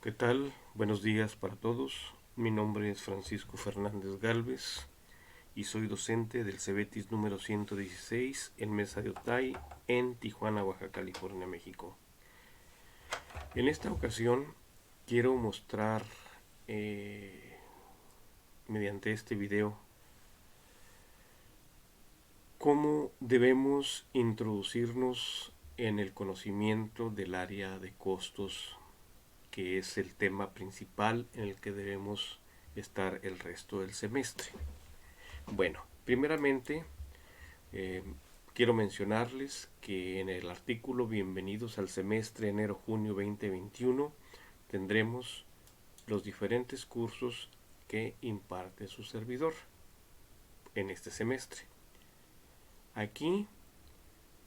¿Qué tal? Buenos días para todos. Mi nombre es Francisco Fernández Gálvez y soy docente del CEBETIS número 116 en Mesa de Otay, en Tijuana, Baja California, México. En esta ocasión quiero mostrar mediante este video cómo debemos introducirnos en el conocimiento del área de costos, que es el tema principal en el que debemos estar el resto del semestre. Bueno, primeramente eh, quiero mencionarles que en el artículo Bienvenidos al semestre enero-junio 2021 tendremos los diferentes cursos que imparte su servidor en este semestre. Aquí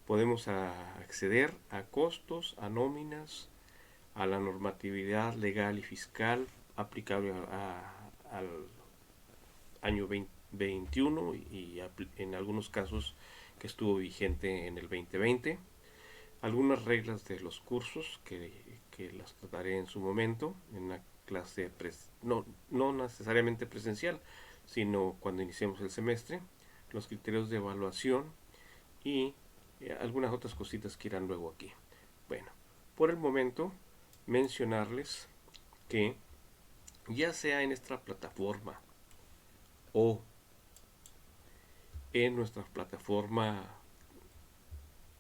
podemos acceder a costos, a nóminas, a la normatividad legal y fiscal aplicable al año 2021 y en algunos casos que estuvo vigente en el 2020. Algunas reglas de los cursos que las trataré en su momento en una clase no necesariamente presencial, sino cuando iniciemos el semestre, los criterios de evaluación y algunas otras cositas que irán luego aquí. Bueno, por el momento mencionarles que ya sea en esta plataforma o en nuestra plataforma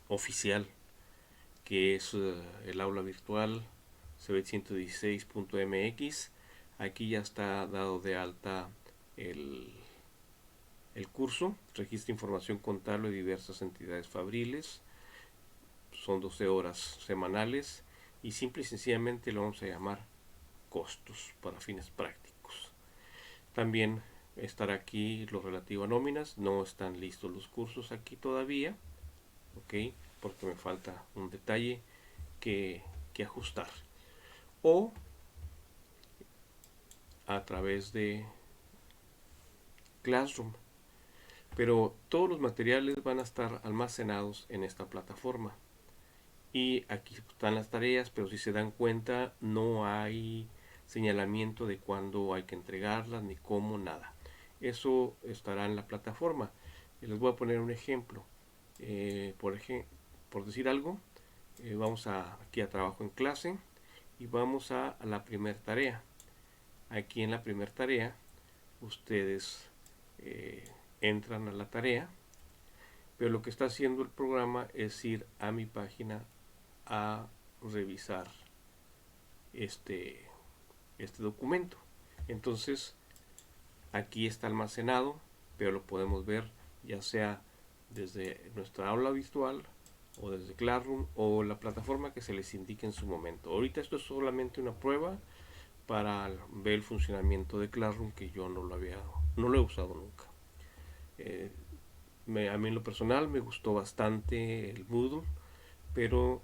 oficial, que es el aula virtual cebet116.mx. Aquí ya está dado de alta el curso. Registra información contable de diversas entidades fabriles. Son 12 horas semanales y simple y sencillamente lo vamos a llamar costos para fines prácticos. También estará aquí lo relativo a nóminas. No están listos los cursos aquí todavía, ¿ok? Porque me falta un detalle que ajustar. O a través de Classroom. Pero todos los materiales van a estar almacenados en esta plataforma. Y aquí están las tareas, pero si se dan cuenta no hay señalamiento de cuándo hay que entregarlas, ni cómo, nada. Eso estará en la plataforma. Les voy a poner un ejemplo. Por decir algo, vamos aquí a trabajo en clase y vamos a la primera tarea. Aquí en la primera tarea ustedes entran a la tarea, pero lo que está haciendo el programa es ir a mi página a revisar este, este documento. Entonces aquí está almacenado, pero lo podemos ver ya sea desde nuestra aula virtual o desde Classroom o la plataforma que se les indique en su momento. Ahorita esto es solamente una prueba para ver el funcionamiento de Classroom, que yo no lo he usado nunca. A mí en lo personal me gustó bastante el Moodle, pero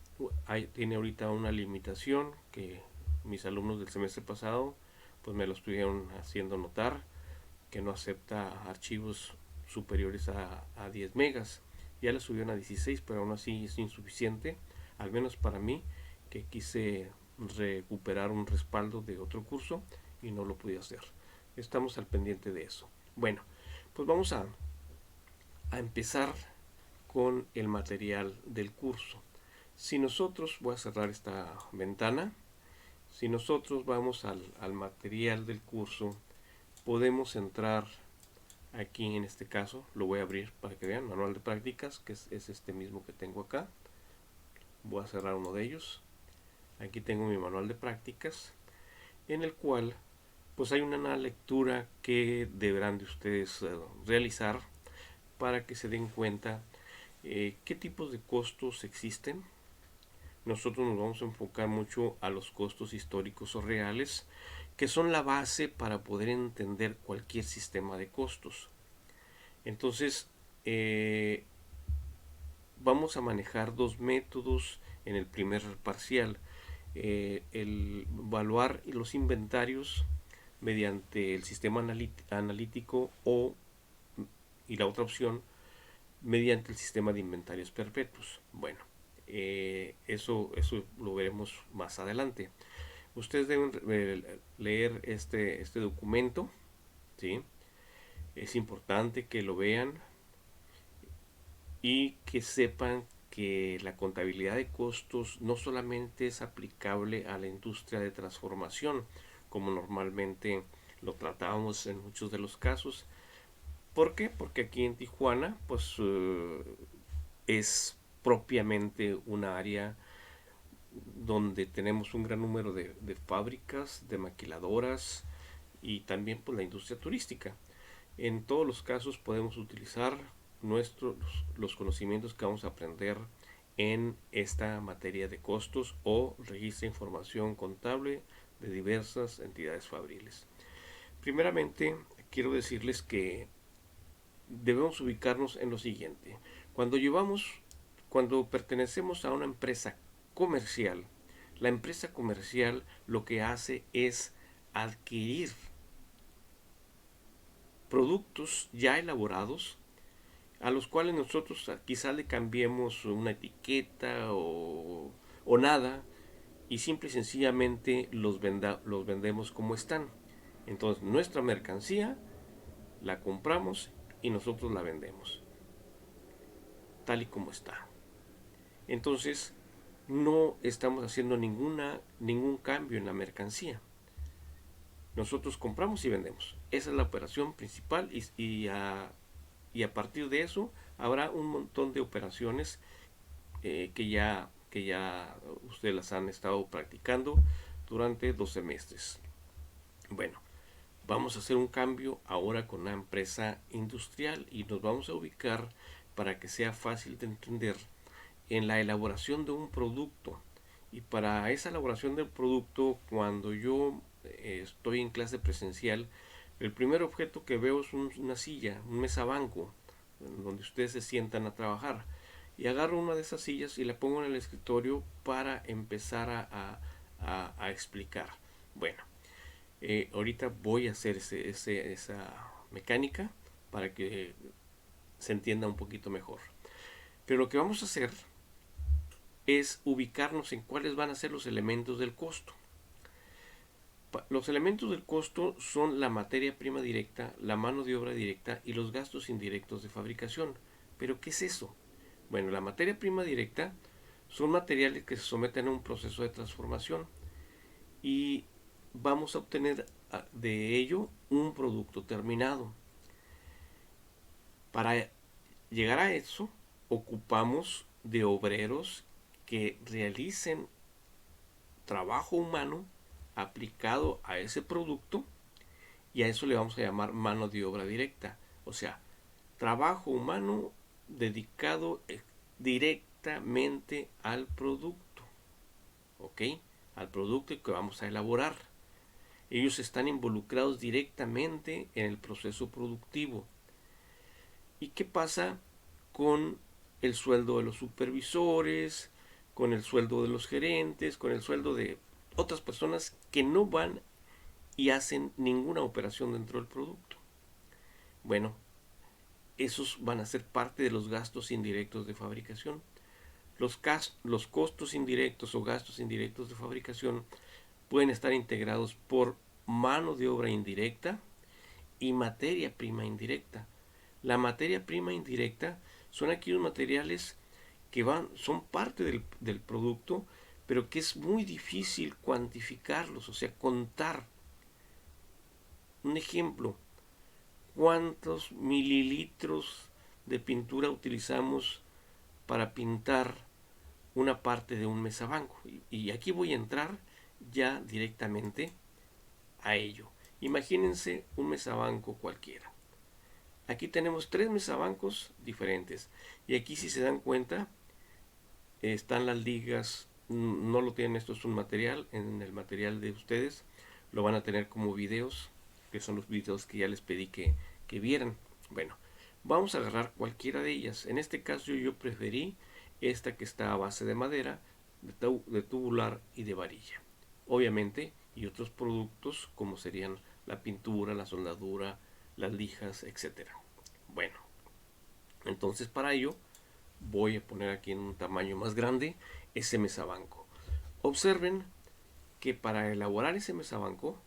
tiene ahorita una limitación que mis alumnos del semestre pasado pues me lo estuvieron haciendo notar, que no acepta archivos superiores a 10 megas. Ya le subieron a 16, pero aún así es insuficiente, al menos para mí, que quise recuperar un respaldo de otro curso y no lo pude hacer. Estamos al pendiente de eso. Bueno, pues vamos a empezar con el material del curso. Si nosotros, voy a cerrar esta ventana, si nosotros vamos al material del curso, podemos entrar aquí en este caso, lo voy a abrir para que vean, manual de prácticas, que es este mismo que tengo acá. Voy a cerrar uno de ellos. Aquí tengo mi manual de prácticas, en el cual pues hay una lectura que deberán de ustedes realizar para que se den cuenta qué tipos de costos existen. Nosotros nos vamos a enfocar mucho a los costos históricos o reales, que son la base para poder entender cualquier sistema de costos. Entonces, vamos a manejar dos métodos en el primer parcial. El evaluar los inventarios mediante el sistema analítico y la otra opción, mediante el sistema de inventarios perpetuos. Bueno, eso lo veremos más adelante. Ustedes deben leer este documento, ¿sí? Es importante que lo vean y que sepan que la contabilidad de costos no solamente es aplicable a la industria de transformación, como normalmente lo tratábamos en muchos de los casos. ¿Por qué? Porque aquí en Tijuana, pues es propiamente una área donde tenemos un gran número de fábricas, de maquiladoras y también pues la industria turística. En todos los casos podemos utilizar los conocimientos que vamos a aprender en esta materia de costos o registra información contable de diversas entidades fabriles. Primeramente, quiero decirles que debemos ubicarnos en lo siguiente. Cuando pertenecemos a una empresa comercial, la empresa comercial lo que hace es adquirir productos ya elaborados a los cuales nosotros quizá le cambiemos una etiqueta o nada y simple y sencillamente los vendemos como están. Entonces nuestra mercancía la compramos y nosotros la vendemos tal y como está. Entonces no estamos haciendo ningún cambio en la mercancía. Nosotros compramos y vendemos. Esa es la operación principal y a partir de eso habrá un montón de operaciones que ya ustedes las han estado practicando durante 2 semestres. Bueno, vamos a hacer un cambio ahora con una empresa industrial y nos vamos a ubicar para que sea fácil de entender en la elaboración de un producto. Y para esa elaboración del producto, cuando yo estoy en clase presencial, el primer objeto que veo es una silla, un mesabanco, donde ustedes se sientan a trabajar. Y agarro una de esas sillas y la pongo en el escritorio para empezar a explicar. Bueno, ahorita voy a hacer esa mecánica para que se entienda un poquito mejor. Pero lo que vamos a hacer es ubicarnos en cuáles van a ser los elementos del costo. Los elementos del costo son la materia prima directa, la mano de obra directa y los gastos indirectos de fabricación. ¿Pero qué es eso? Bueno, la materia prima directa son materiales que se someten a un proceso de transformación y vamos a obtener de ello un producto terminado. Para llegar a eso, ocupamos de obreros que realicen trabajo humano aplicado a ese producto y a eso le vamos a llamar mano de obra directa. O sea, trabajo humano dedicado directamente al producto. ¿Ok? Al producto que vamos a elaborar. Ellos están involucrados directamente en el proceso productivo. ¿Y qué pasa con el sueldo de los supervisores, con el sueldo de los gerentes, con el sueldo de otras personas que no van y hacen ninguna operación dentro del producto? Bueno, esos van a ser parte de los gastos indirectos de fabricación. Los costos indirectos o gastos indirectos de fabricación pueden estar integrados por mano de obra indirecta y materia prima indirecta. La materia prima indirecta son aquellos materiales que son parte del producto, pero que es muy difícil cuantificarlos, o sea, contar. Un ejemplo, ¿cuántos mililitros de pintura utilizamos para pintar una parte de un mesabanco? Y aquí voy a entrar ya directamente a ello. Imagínense un mesabanco cualquiera. Aquí tenemos 3 mesabancos diferentes. Y aquí, si se dan cuenta, están las ligas. No lo tienen, esto es un material. En el material de ustedes lo van a tener como videos, que son los videos que ya les pedí que vieran. Bueno, vamos a agarrar cualquiera de ellas. En este caso yo preferí esta que está a base de madera, de tubular y de varilla. Obviamente, y otros productos como serían la pintura, la soldadura, las lijas, etcétera. Bueno, entonces para ello voy a poner aquí en un tamaño más grande ese mesabanco. Observen que para elaborar ese mesabanco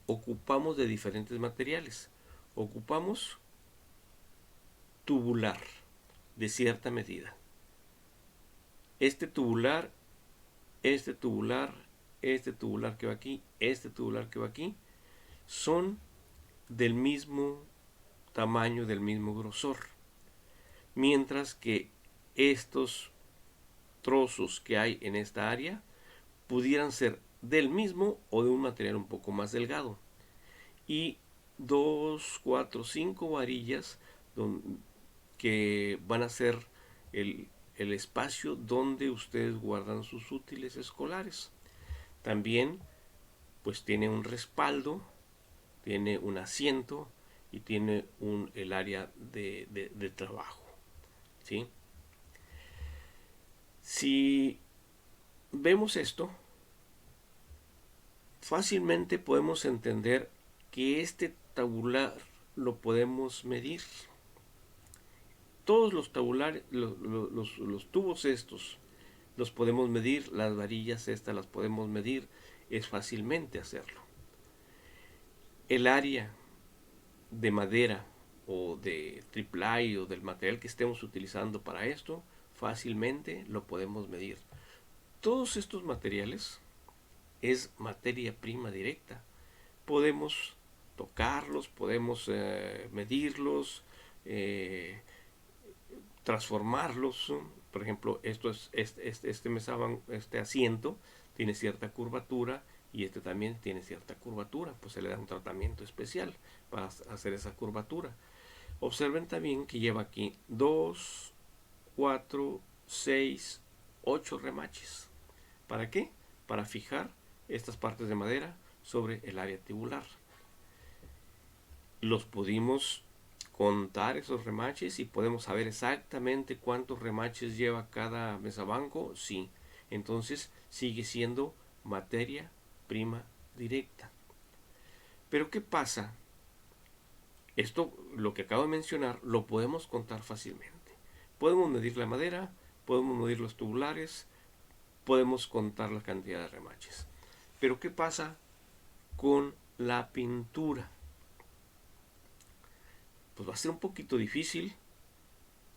ocupamos de diferentes materiales. Ocupamos tubular de cierta medida. Este tubular, este tubular, este tubular que va aquí, este tubular que va aquí, son del mismo tamaño, del mismo grosor. Mientras que estos trozos que hay en esta área pudieran ser del mismo o de un material un poco más delgado. Y 2, 4, 5 varillas que van a ser el espacio donde ustedes guardan sus útiles escolares. También pues tiene un respaldo, tiene un asiento y tiene el área de trabajo, ¿sí? Si vemos esto, fácilmente podemos entender que este tabular lo podemos medir. Todos los tabulares, los tubos estos, los podemos medir, las varillas estas las podemos medir, es fácilmente hacerlo. El área de madera o de triple o del material que estemos utilizando para esto, fácilmente lo podemos medir. Todos estos materiales es materia prima directa. Podemos tocarlos, podemos medirlos, transformarlos. Por ejemplo, esto es este asiento tiene cierta curvatura y este también tiene cierta curvatura, pues se le da un tratamiento especial para hacer esa curvatura. Observen también que lleva aquí 2, 4, 6, 8 remaches. ¿Para qué? Para fijar estas partes de madera sobre el área tubular. Los pudimos contar esos remaches y podemos saber exactamente cuántos remaches lleva cada mesabanco. Sí, entonces sigue siendo materia prima directa. Pero ¿qué pasa? Esto, lo que acabo de mencionar, lo podemos contar fácilmente. Podemos medir la madera, podemos medir los tubulares, podemos contar la cantidad de remaches. Pero ¿qué pasa con la pintura? Pues va a ser un poquito difícil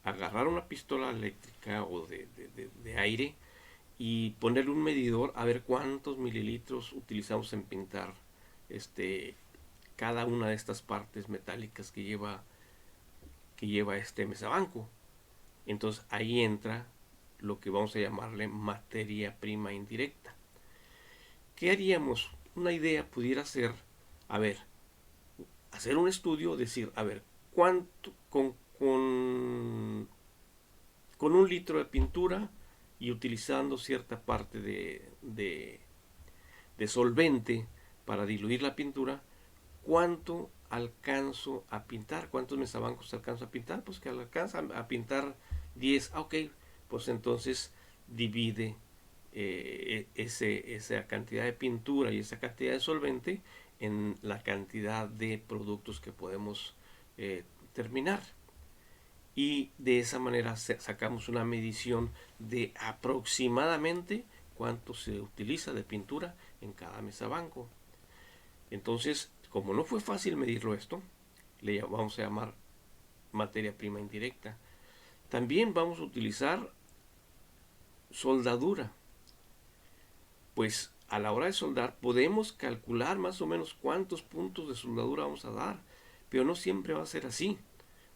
agarrar una pistola eléctrica o de aire y ponerle un medidor a ver cuántos mililitros utilizamos en pintar cada una de estas partes metálicas que lleva este mesabanco. Entonces ahí entra lo que vamos a llamarle materia prima indirecta. ¿Qué haríamos? Una idea pudiera ser, a ver, hacer un estudio, decir, a ver, cuánto con un litro de pintura y utilizando cierta parte de solvente para diluir la pintura, ¿cuánto alcanzo a pintar? ¿Cuántos mesabancos alcanzo a pintar? Pues que alcanza a pintar 10. Ok, pues entonces divide esa cantidad de pintura y esa cantidad de solvente en la cantidad de productos que podemos terminar. Y de esa manera sacamos una medición de aproximadamente cuánto se utiliza de pintura en cada mesabanco. Entonces, como no fue fácil medirlo esto, le vamos a llamar materia prima indirecta. También vamos a utilizar soldadura. Pues a la hora de soldar podemos calcular más o menos cuántos puntos de soldadura vamos a dar, pero no siempre va a ser así,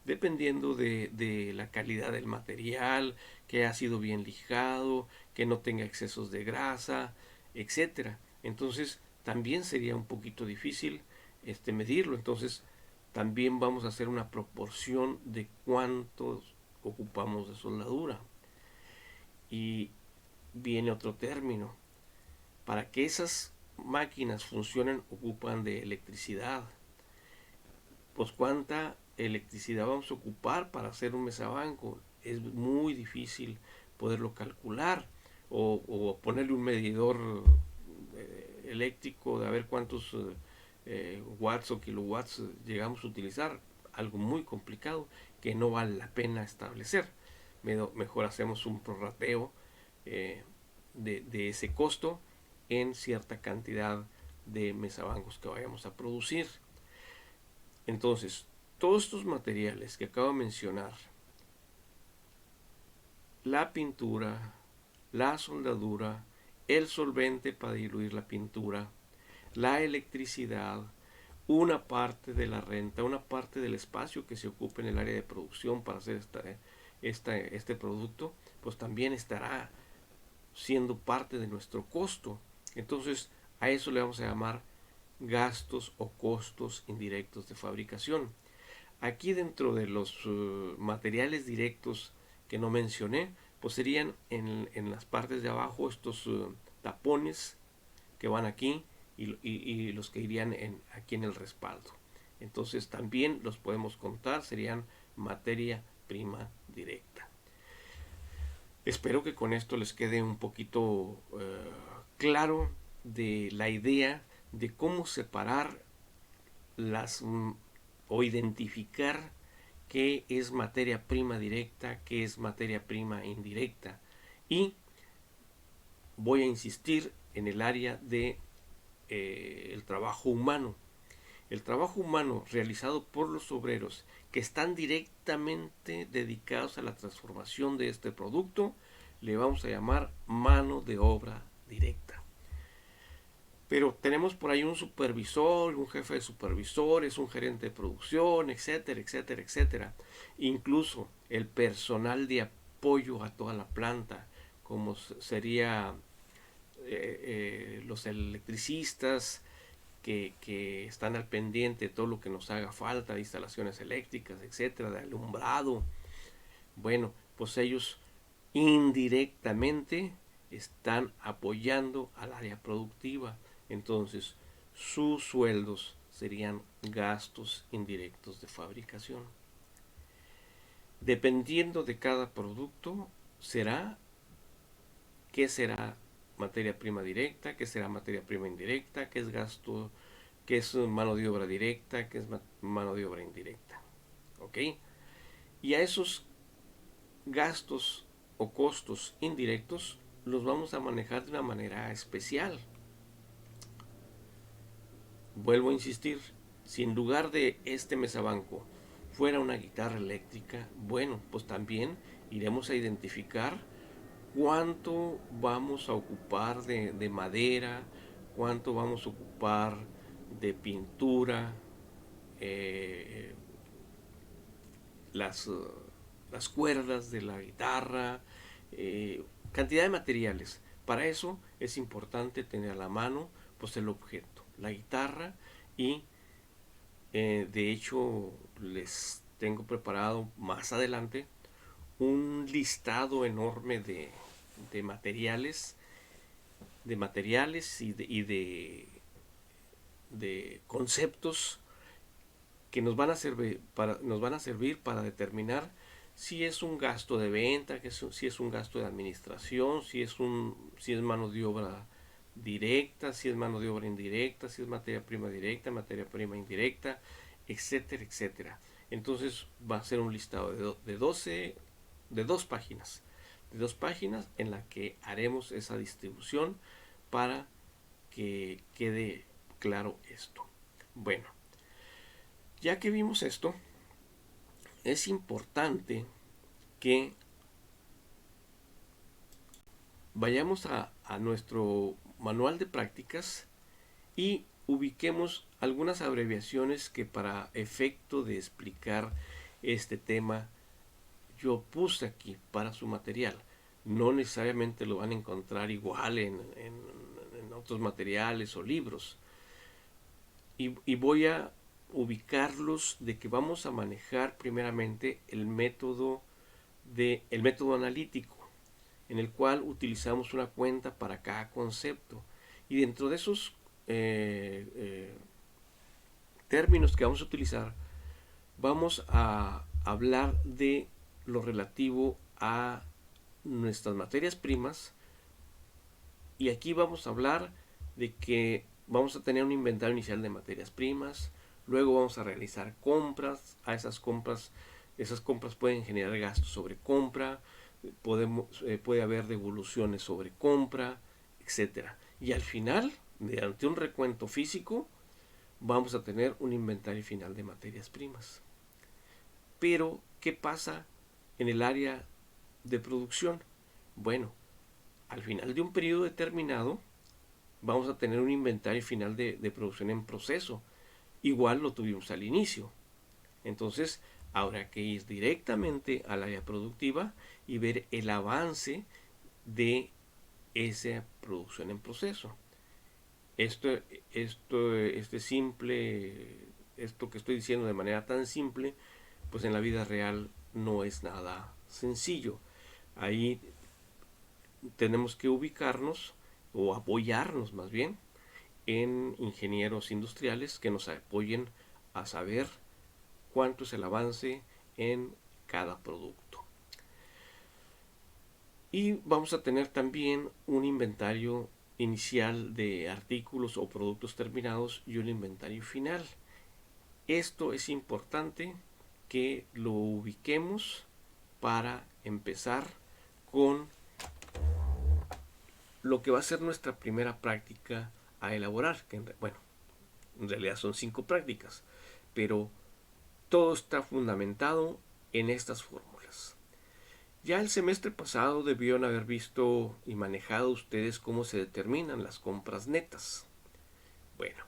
dependiendo de la calidad del material, que ha sido bien lijado, que no tenga excesos de grasa, etcétera. Entonces también sería un poquito difícil medirlo. Entonces también vamos a hacer una proporción de cuántos ocupamos de soldadura. Y viene otro término. Para que esas máquinas funcionen ocupan de electricidad. Pues cuánta electricidad vamos a ocupar para hacer un mesabanco. Es muy difícil poderlo calcular o ponerle un medidor eléctrico de a ver cuántos watts o kilowatts llegamos a utilizar. Algo muy complicado que no vale la pena establecer. Mejor hacemos un prorrateo de ese costo en cierta cantidad de mesabancos que vayamos a producir. Entonces, todos estos materiales que acabo de mencionar, la pintura, la soldadura, el solvente para diluir la pintura, la electricidad, una parte de la renta, una parte del espacio que se ocupe en el área de producción para hacer este producto, pues también estará siendo parte de nuestro costo. Entonces, a eso le vamos a llamar gastos o costos indirectos de fabricación. Aquí dentro de los materiales directos que no mencioné, pues serían en las partes de abajo estos tapones que van aquí y los que irían aquí en el respaldo. Entonces también los podemos contar, serían materia prima directa. Espero que con esto les quede un poquito claro de la idea de cómo separar o identificar qué es materia prima directa, qué es materia prima indirecta. Y voy a insistir en el área de el trabajo humano. El trabajo humano realizado por los obreros que están directamente dedicados a la transformación de este producto, le vamos a llamar mano de obra directa. Pero tenemos por ahí un supervisor, un jefe de supervisores, un gerente de producción, etcétera, etcétera, etcétera. Incluso el personal de apoyo a toda la planta, como sería los electricistas, que están al pendiente de todo lo que nos haga falta, de instalaciones eléctricas, etcétera, de alumbrado. Bueno, pues ellos indirectamente están apoyando al área productiva. Entonces, sus sueldos serían gastos indirectos de fabricación. Dependiendo de cada producto, qué será materia prima directa, qué será materia prima indirecta, qué es gasto, qué es mano de obra directa, qué es mano de obra indirecta. ¿Ok? Y a esos gastos o costos indirectos los vamos a manejar de una manera especial. Vuelvo a insistir, si en lugar de este mesabanco fuera una guitarra eléctrica, bueno, pues también iremos a identificar cuánto vamos a ocupar de madera, cuánto vamos a ocupar de pintura, eh, las, las cuerdas de la guitarra, cantidad de materiales. Para eso es importante tener a la mano pues el objeto, la guitarra, y de hecho les tengo preparado más adelante un listado enorme de materiales, de conceptos que nos van a servir para determinar si es un gasto de venta, si es un gasto de administración, si es mano de obra directa, si es mano de obra indirecta, si es materia prima directa, materia prima indirecta, etcétera, etcétera. Entonces va a ser un listado de 2 páginas, en la que haremos esa distribución para que quede claro esto. Bueno, ya que vimos esto, es importante que vayamos a nuestro manual de prácticas y ubiquemos algunas abreviaciones que para efecto de explicar este tema yo puse aquí para su material. No necesariamente lo van a encontrar igual en otros materiales o libros. Y voy a ubicarlos de que vamos a manejar primeramente el método analítico, en el cual utilizamos una cuenta para cada concepto. Y dentro de esos términos que vamos a utilizar, vamos a hablar de lo relativo a nuestras materias primas, y aquí vamos a hablar de que vamos a tener un inventario inicial de materias primas, luego vamos a realizar compras, esas compras pueden generar gastos sobre compra, puede haber devoluciones sobre compra, etcétera. Y al final, mediante un recuento físico, vamos a tener un inventario final de materias primas. Pero, ¿qué pasa en el área de producción? Bueno, al final de un periodo determinado, vamos a tener un inventario final de producción en proceso. Igual lo tuvimos al inicio. Entonces, habrá que ir directamente al área productiva y ver el avance de esa producción en proceso. Esto que estoy diciendo de manera tan simple, pues en la vida real no es nada sencillo. Ahí tenemos que ubicarnos o apoyarnos más bien en ingenieros industriales que nos apoyen a saber cuánto es el avance en cada producto. Y vamos a tener también un inventario inicial de artículos o productos terminados y un inventario final. Esto es importante que lo ubiquemos para empezar con lo que va a ser nuestra primera práctica a elaborar, que bueno, en realidad son 5 prácticas, pero todo está fundamentado en estas fórmulas. Ya el semestre pasado debieron haber visto y manejado ustedes cómo se determinan las compras netas. Bueno,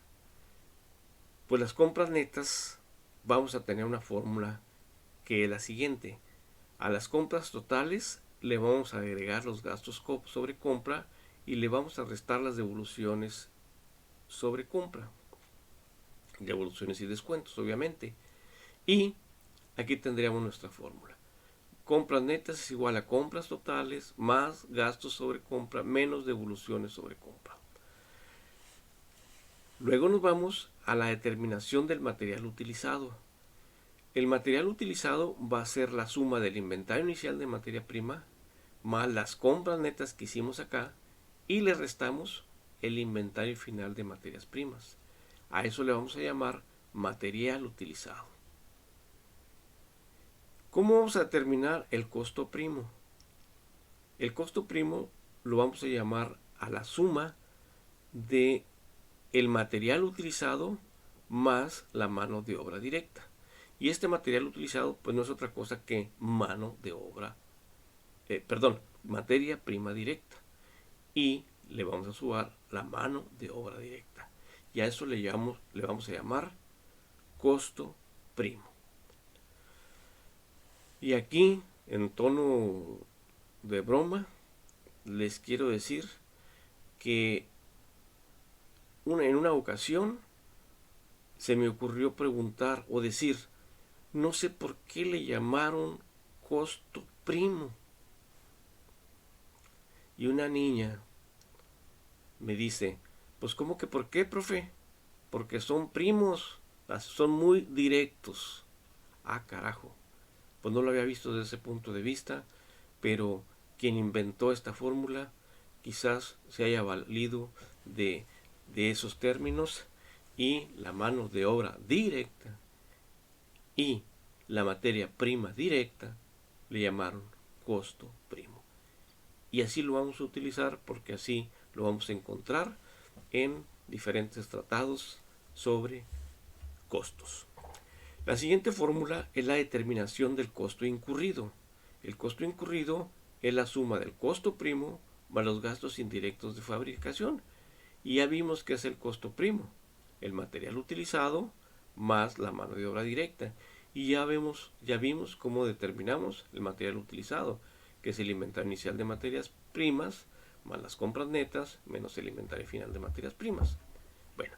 pues las compras netas vamos a tener una fórmula que es la siguiente. A las compras totales le vamos a agregar los gastos sobre compra y le vamos a restar las devoluciones sobre compra. Devoluciones y descuentos, obviamente. Y aquí tendríamos nuestra fórmula. Compras netas es igual a compras totales más gastos sobre compra menos devoluciones sobre compra. Luego nos vamos a la determinación del material utilizado. El material utilizado va a ser la suma del inventario inicial de materia prima más las compras netas que hicimos acá y le restamos el inventario final de materias primas. A eso le vamos a llamar material utilizado. ¿Cómo vamos a determinar el costo primo? El costo primo lo vamos a llamar a la suma de el material utilizado más la mano de obra directa. Y este material utilizado pues no es otra cosa que materia prima directa. Y le vamos a sumar la mano de obra directa. Y a eso le vamos a llamar costo primo. Y aquí, en tono de broma, les quiero decir que en una ocasión se me ocurrió preguntar o decir, no sé por qué le llamaron costo primo. Y una niña me dice, pues ¿cómo que por qué, profe? Porque son primos, son muy directos. Ah, carajo. Pues no lo había visto desde ese punto de vista, pero quien inventó esta fórmula quizás se haya valido de esos términos y la mano de obra directa y la materia prima directa le llamaron costo primo. Y así lo vamos a utilizar porque así lo vamos a encontrar en diferentes tratados sobre costos. La siguiente fórmula es la determinación del costo incurrido. El costo incurrido es la suma del costo primo más los gastos indirectos de fabricación. Y ya vimos que es el costo primo, el material utilizado más la mano de obra directa. Y ya vimos cómo determinamos el material utilizado, que es el inventario inicial de materias primas más las compras netas menos el inventario final de materias primas. Bueno,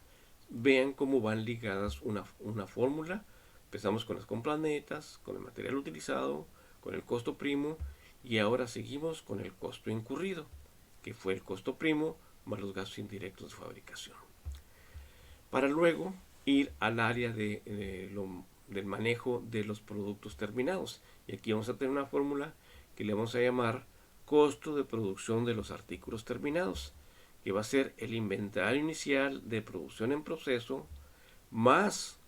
vean cómo van ligadas una fórmula. Empezamos con las compras netas, con el material utilizado, con el costo primo y ahora seguimos con el costo incurrido, que fue el costo primo más los gastos indirectos de fabricación. Para luego ir al área del manejo de los productos terminados. Y aquí vamos a tener una fórmula que le vamos a llamar costo de producción de los artículos terminados, que va a ser el inventario inicial de producción en proceso más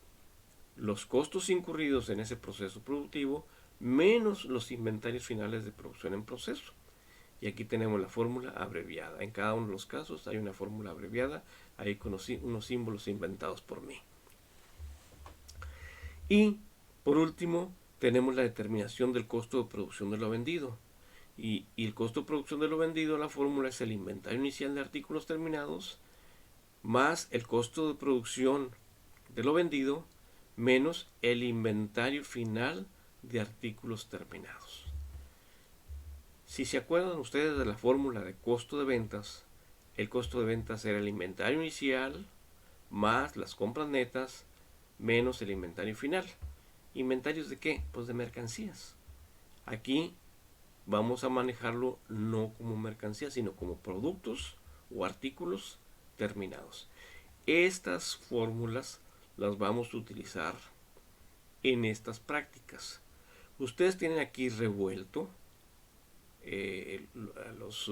los costos incurridos en ese proceso productivo menos los inventarios finales de producción en proceso. Y aquí tenemos la fórmula abreviada. En cada uno de los casos hay una fórmula abreviada, ahí con unos símbolos inventados por mí. Y por último, tenemos la determinación del costo de producción de lo vendido. Y el costo de producción de lo vendido, la fórmula es el inventario inicial de artículos terminados más el costo de producción de lo vendido menos el inventario final de artículos terminados. Si se acuerdan ustedes de la fórmula de costo de ventas, el costo de ventas era el inventario inicial más las compras netas menos el inventario final. ¿Inventarios de qué? Pues de mercancías. Aquí vamos a manejarlo no como mercancías, sino como productos o artículos terminados. Estas fórmulas las vamos a utilizar en estas prácticas. Ustedes tienen aquí revuelto los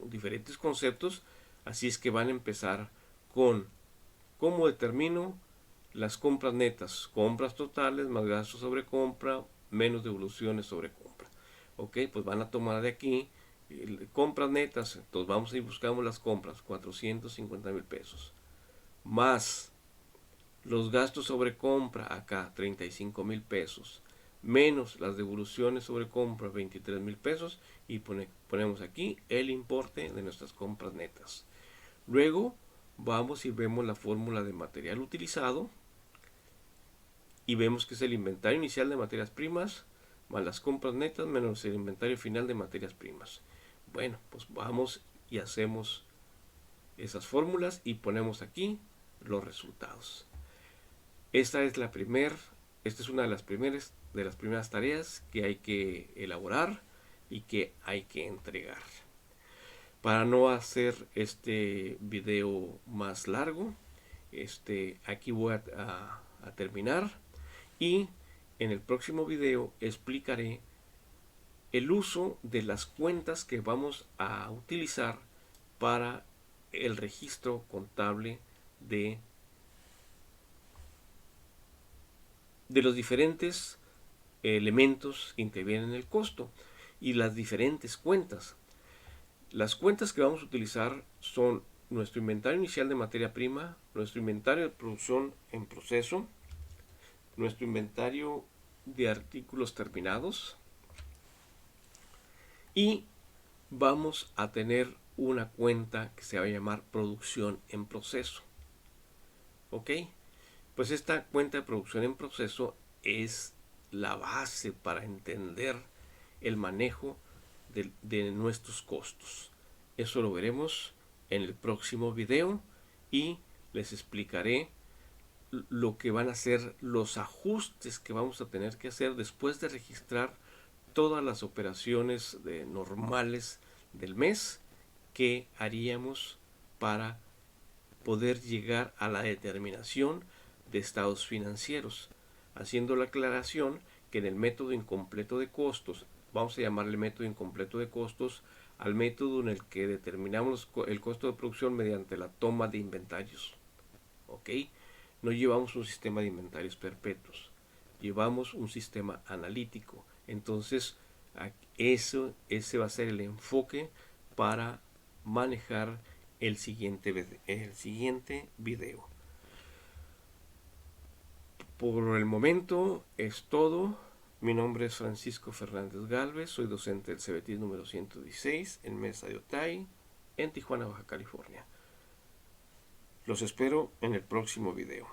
diferentes conceptos, así es que van a empezar con cómo determino las compras netas, compras totales más gastos sobre compra menos devoluciones sobre compra. Ok, pues van a tomar de aquí compras netas, entonces vamos y buscamos las compras, 450,000 pesos, más los gastos sobre compra acá, 35,000 pesos, menos las devoluciones sobre compra, 23,000 pesos, y ponemos aquí el importe de nuestras compras netas. Luego vamos y vemos la fórmula de material utilizado y vemos que es el inventario inicial de materias primas más las compras netas menos el inventario final de materias primas. Bueno, pues vamos y hacemos esas fórmulas y ponemos aquí los resultados. Esta es una de las primeras tareas que hay que elaborar y que hay que entregar. Para no hacer este video más largo, aquí voy a terminar y en el próximo video explicaré el uso de las cuentas que vamos a utilizar para el registro contable de los diferentes elementos que intervienen en el costo y las diferentes cuentas. Las cuentas que vamos a utilizar son nuestro inventario inicial de materia prima, nuestro inventario de producción en proceso, nuestro inventario de artículos terminados y vamos a tener una cuenta que se va a llamar producción en proceso. ¿Ok? Pues esta cuenta de producción en proceso es la base para entender el manejo de nuestros costos. Eso lo veremos en el próximo video y les explicaré lo que van a ser los ajustes que vamos a tener que hacer después de registrar todas las operaciones normales del mes que haríamos para poder llegar a la determinación de estados financieros, haciendo la aclaración que en el método incompleto de costos, vamos a llamarle método incompleto de costos al método en el que determinamos el costo de producción mediante la toma de inventarios. ¿Ok? No llevamos un sistema de inventarios perpetuos, llevamos un sistema analítico. Entonces, ese va a ser el enfoque para manejar el siguiente video. Por el momento es todo. Mi nombre es Francisco Fernández Galvez, soy docente del CBT número 116 en Mesa de Otay, en Tijuana, Baja California. Los espero en el próximo video.